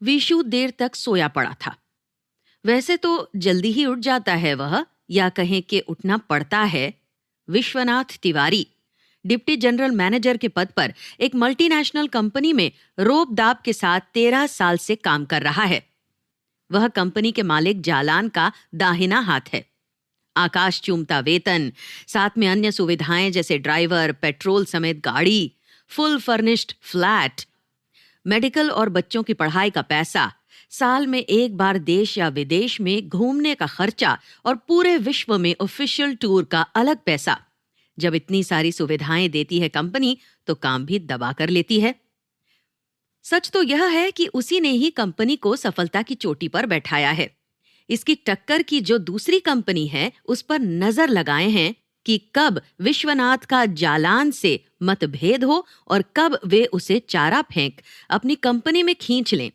विशु देर तक सोया पड़ा था। वैसे तो जल्दी ही उठ जाता है वह, या कहें कि उठना पड़ता है। Vishwanath Tiwari deputy general manager के पद पर एक मल्टीनेशनल कंपनी में रोब दाब के साथ 13 साल से काम कर रहा है। वह कंपनी के मालिक जालान का दाहिना हाथ है। आकाश चूमता वेतन, साथ में अन्य सुविधाएं जैसे ड्राइवर, पेट्रोल समेत गाड़ी, फुल फर्निश्ड फ्लैट, मेडिकल और बच्चों की पढ़ाई का पैसा, साल में एक बार देश या विदेश में घूमने का खर्चा और पूरे विश्व में ऑफिशियल टूर का अलग पैसा। जब इतनी सारी सुविधाएं देती है कंपनी तो काम भी दबा कर लेती है। सच तो यह है कि उसी ने ही कंपनी को सफलता की चोटी पर बैठाया है। इसकी टक्कर की जो दूसरी कंपनी है उस पर नजर लगाए हैं कि कब विश्वनाथ का जालान से मतभेद हो और कब वे उसे चारा फेंक अपनी कंपनी में खींच लें।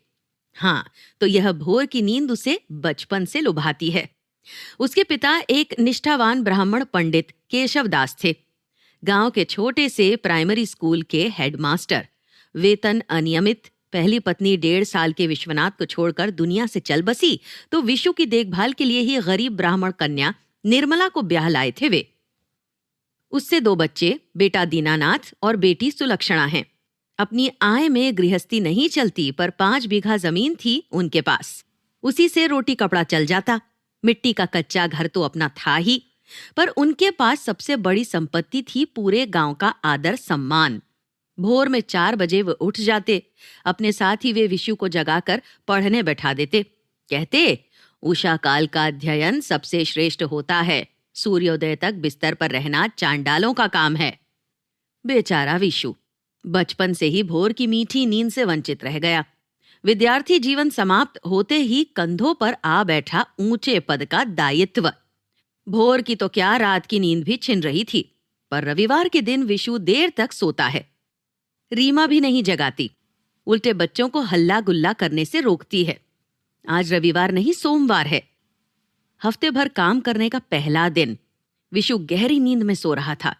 हाँ, तो यह भोर की नींद उसे बचपन से लुभाती है। उसके पिता एक निष्ठावान ब्राह्मण पंडित केशव दास थे। गांव के छोटे से प्राइमरी स्कूल के हेडमास्टर। वेतन अनियमित। पहली पत्नी 1.5 साल के विश्वनाथ को छोड़कर दुनिया से चल बसी तो विशु की देखभाल के लिए ही गरीब ब्राह्मण कन्या निर्मला को ब्याह लाए थे वे। उससे 2 बच्चे, बेटा दीनानाथ और बेटी सुलक्षणा हैं। अपनी आय में गृहस्थी नहीं चलती, पर 5 बीघा जमीन थी उनके पास। उसी से रोटी कपड़ा चल जाता। मिट्टी का कच्चा घर तो अपना था ही, पर उनके पास सबसे बड़ी संपत्ति थी पूरे गांव का आदर सम्मान। भोर में 4 बजे वे उठ जाते। अपने साथ ही वे विशु को जगाकर पढ़ने बैठा देते। कहते, उषा काल का अध्ययन सबसे श्रेष्ठ होता है, सूर्योदय तक बिस्तर पर रहना चांडालों का काम है। बेचारा विशु बचपन से ही भोर की मीठी नींद से वंचित रह गया। विद्यार्थी जीवन समाप्त होते ही कंधों पर आ बैठा ऊंचे पद का दायित्व। भोर की तो क्या, रात की नींद भी छिन रही थी। पर रविवार के दिन विशु देर तक सोता है। रीमा भी नहीं जगाती, उल्टे बच्चों को हल्ला गुल्ला करने से रोकती है। आज रविवार नहीं, सोमवार है। हफ्ते भर काम करने का पहला दिन। विशु गहरी नींद में सो रहा था।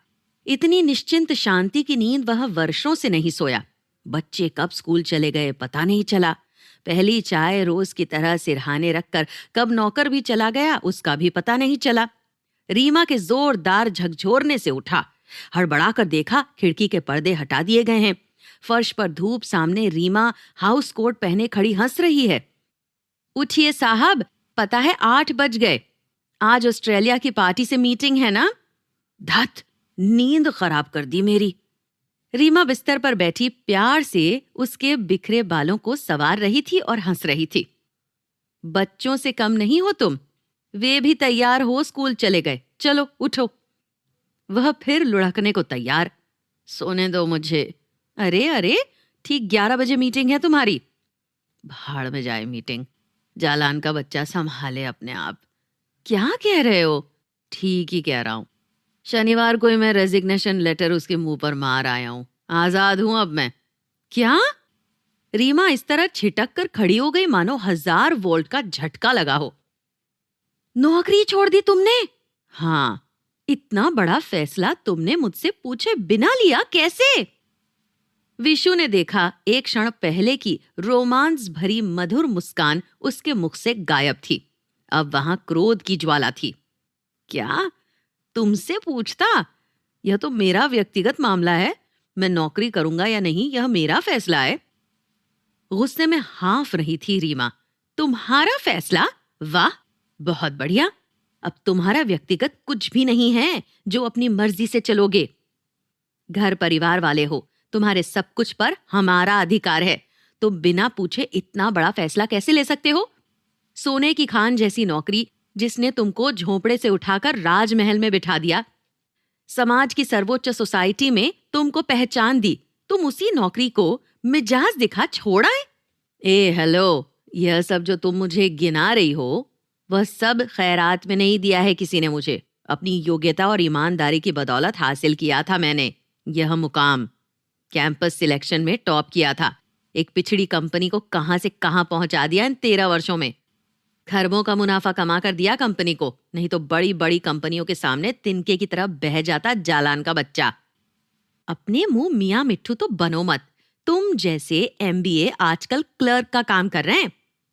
इतनी निश्चिंत शांति की नींद वह वर्षों से नहीं सोया। बच्चे कब स्कूल चले गए पता नहीं चला। पहली चाय रोज की तरह सिरहाने रखकर कब नौकर भी चला गया उसका भी पता नहीं चला। रीमा के जोरदार झकझोरने से उठा। हड़बड़ाकर देखा, खिड़की के पर्दे हटा दिए गए हैं। फर्श पर धूप, सामने रीमा हाउस कोट पहने खड़ी हंस रही है। उठिए साहब, पता है 8 बज गए। आज ऑस्ट्रेलिया की पार्टी से मीटिंग है ना। धत, नींद खराब कर दी मेरी। रीमा बिस्तर पर बैठी प्यार से उसके बिखरे बालों को संवार रही थी और हंस रही थी। बच्चों से कम नहीं हो तुम, वे भी तैयार हो स्कूल चले गए, चलो उठो। वह फिर लुढ़कने को तैयार। सोने दो मुझे। अरे अरे, ठीक 11 बजे मीटिंग है तुम्हारी। भाड़ में जाए मीटिंग, जालान का बच्चा संभाले अपने आप। क्या कह रहे हो? ठीक ही कह रहा हूं। शनिवार को ही मैं रेजिग्नेशन लेटर उसके मुंह पर मार आया हूं। आजाद हूं अब मैं। क्या? रीमा इस तरह छिटक कर खड़ी हो गई मानो 1000 वोल्ट का झटका लगा हो। नौकरी छोड़ दी तुमने? हाँ। इतना बड़ा फैसला तुमने मुझसे पूछे बिना लिया, कैसे? विशु ने देखा एक क्षण पहले की रोमांस भरी मधुर मुस्कान उसके मुख से गायब थी। अब वहां क्रोध की ज्वाला थी। क्या? तुमसे पूछता? यह तो मेरा व्यक्तिगत मामला है। मैं नौकरी करूंगा या नहीं यह मेरा फैसला है। गुस्से में हाँफ रही थी रीमा। तुम्हारा फैसला? वाह, बहुत बढ़िया। अब तुम्हारा व्यक्तिगत कुछ भी नहीं है जो अपनी मर्जी से चलोगे। घर परिवार वाले हो, तुम्हारे सब कुछ पर हमारा अधिकार है। तुम बिना पूछे इतना बड़ा फैसला कैसे ले सकते हो? सोने की खान जैसी नौकरी जिसने तुमको झोंपड़े से उठाकर राजमहल में बिठा दिया, समाज की सर्वोच्च सोसाइटी में तुमको पहचान दी, तुम उसी नौकरी को मिजाज दिखा छोड़ाए? ए हेलो, यह सब जो तुम मुझे गिना रही हो वह सब खैरात में नहीं दिया है किसी ने मुझे। अपनी योग्यता और ईमानदारी की बदौलत हासिल किया था मैंने यह मुकाम। कैंपस सिलेक्शन में टॉप किया था। एक पिछड़ी कंपनी को कहां से कहां पहुंचा दिया इन 13 वर्षों में। खरबों का मुनाफा कमा कर दिया कंपनी को, नहीं तो बड़ी बड़ी कंपनियों के सामने तिनके की तरह बह जाता जालान का बच्चा। अपने मुंह मियां मिट्ठू तो बनो मत। तुम जैसे एमबीए आजकल क्लर्क का काम कर रहे हैं।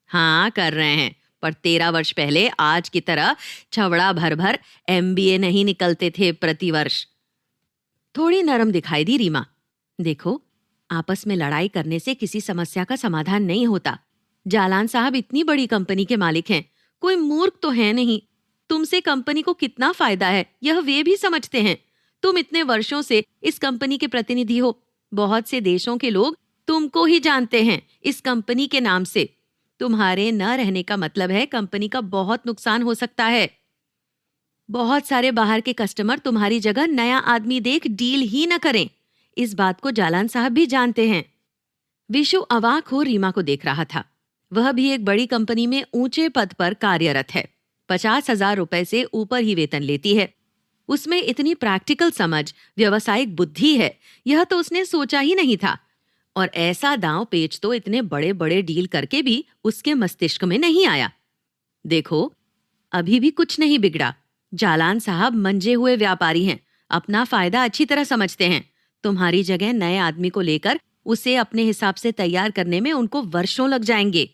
हाँ, कर रहे हैं, पर 13 वर्ष पहले आज की तरह छवड़ा भर भर एमबीए नहीं निकलते थे प्रतिवर्ष। थोड़ी नरम दिखाई दी रीमा। देखो, आपस में लड़ाई करने से किसी समस्या का समाधान नहीं होता। जालान साहब इतनी बड़ी कंपनी के मालिक हैं, कोई मूर्ख तो है नहीं। तुमसे कंपनी को कितना फायदा है यह वे भी समझते हैं। तुम इतने वर्षों से इस कंपनी के प्रतिनिधि हो। बहुत से देशों के लोग तुमको ही जानते हैं इस कंपनी के नाम से। तुम्हारे न रहने का मतलब है कंपनी का बहुत नुकसान हो सकता है। बहुत सारे बाहर के कस्टमर तुम्हारी जगह नया आदमी देख डील ही न करें। इस बात को जालान साहब भी जानते हैं। विशु अवाक हो रीमा को देख रहा था। वह भी एक बड़ी कंपनी में ऊंचे पद पर कार्यरत है। 50,000 रुपए से ऊपर ही वेतन लेती है। उसमें इतनी प्रैक्टिकल समझ, व्यावसायिक बुद्धि है, यह तो उसने सोचा ही नहीं था। और ऐसा दांव पेच तो इतने बड़े बड़े डील करके भी उसके मस्तिष्क में नहीं आया। देखो, अभी भी कुछ नहीं बिगड़ा। जालान साहब मंजे हुए व्यापारी हैं, अपना फायदा अच्छी तरह समझते हैं। तुम्हारी जगह नए आदमी को लेकर उसे अपने हिसाब से तैयार करने में उनको वर्षों लग जाएंगे।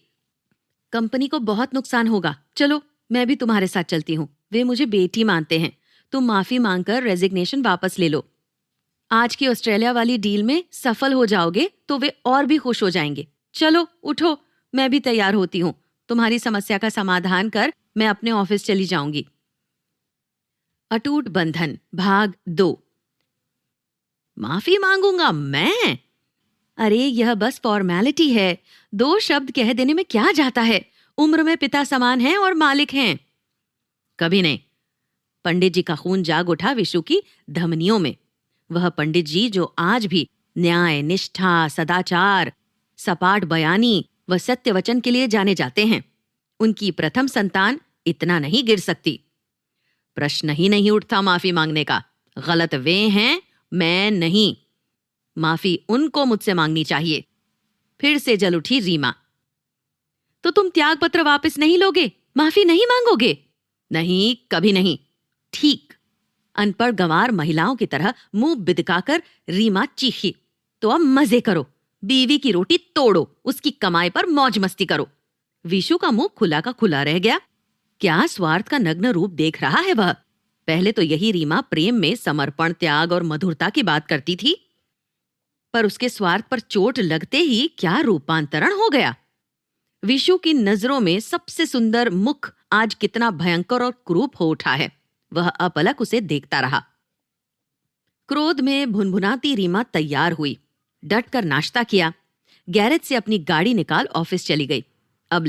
कंपनी को बहुत नुकसान होगा। चलो, मैं भी तुम्हारे साथ चलती हूँ। वे मुझे बेटी मानते हैं। तुम माफी मांगकर रेजिग्नेशन वापस ले लो। आज की ऑस्ट्रेलिया वाली डील में सफल हो जाओगे तो वे और भी खुश हो जाएंगे। चलो उठो, मैं भी तैयार होती हूँ। तुम्हारी समस्या का समाधान कर मैं अपने ऑफिस चली जाऊंगी। अटूट बंधन भाग 2। माफी मांगूंगा मैं? अरे, यह बस फॉर्मेलिटी है। 2 शब्द कह देने में क्या जाता है। उम्र में पिता समान हैं और मालिक हैं। कभी नहीं। पंडित जी का खून जाग उठा विशु की धमनियों में। वह पंडित जी जो आज भी न्याय, निष्ठा, सदाचार, सपाट बयानी व सत्य वचन के लिए जाने जाते हैं। उनकी प्रथम संतान इतना नहीं गिर सकती। प्रश्न ही नहीं उठता माफी मांगने का। गलत वे हैं, मैं नहीं। माफी उनको मुझसे मांगनी चाहिए। फिर से जल उठी रीमा। तो तुम त्याग पत्र वापस नहीं लोगे? माफी नहीं मांगोगे? नहीं, कभी नहीं। ठीक। अनपढ़ गंवार महिलाओं की तरह मुंह बिदकाकर रीमा चीखी। तो अब मजे करो, बीवी की रोटी तोड़ो, उसकी कमाई पर मौज मस्ती करो। विशु का मुंह खुला का खुला रह गया। क्या स्वार्थ का नग्न रूप देख रहा है वह? पहले तो यही रीमा प्रेम में समर्पण, त्याग और मधुरता की बात करती थी, पर उसके स्वार्थ पर चोट लगते ही क्या रूपांतरण हो गया। विशु की नजरों में सबसे सुंदर मुख आज कितना भयंकर और क्रूप हो उठा है। वह अपलक उसे देखता रहा। क्रोध में भुनभुनाती रीमा तैयार हुई, डट कर नाश्ता किया, गैरेज से अपनी गाड़ी निकाल ऑफिस चली गई। अब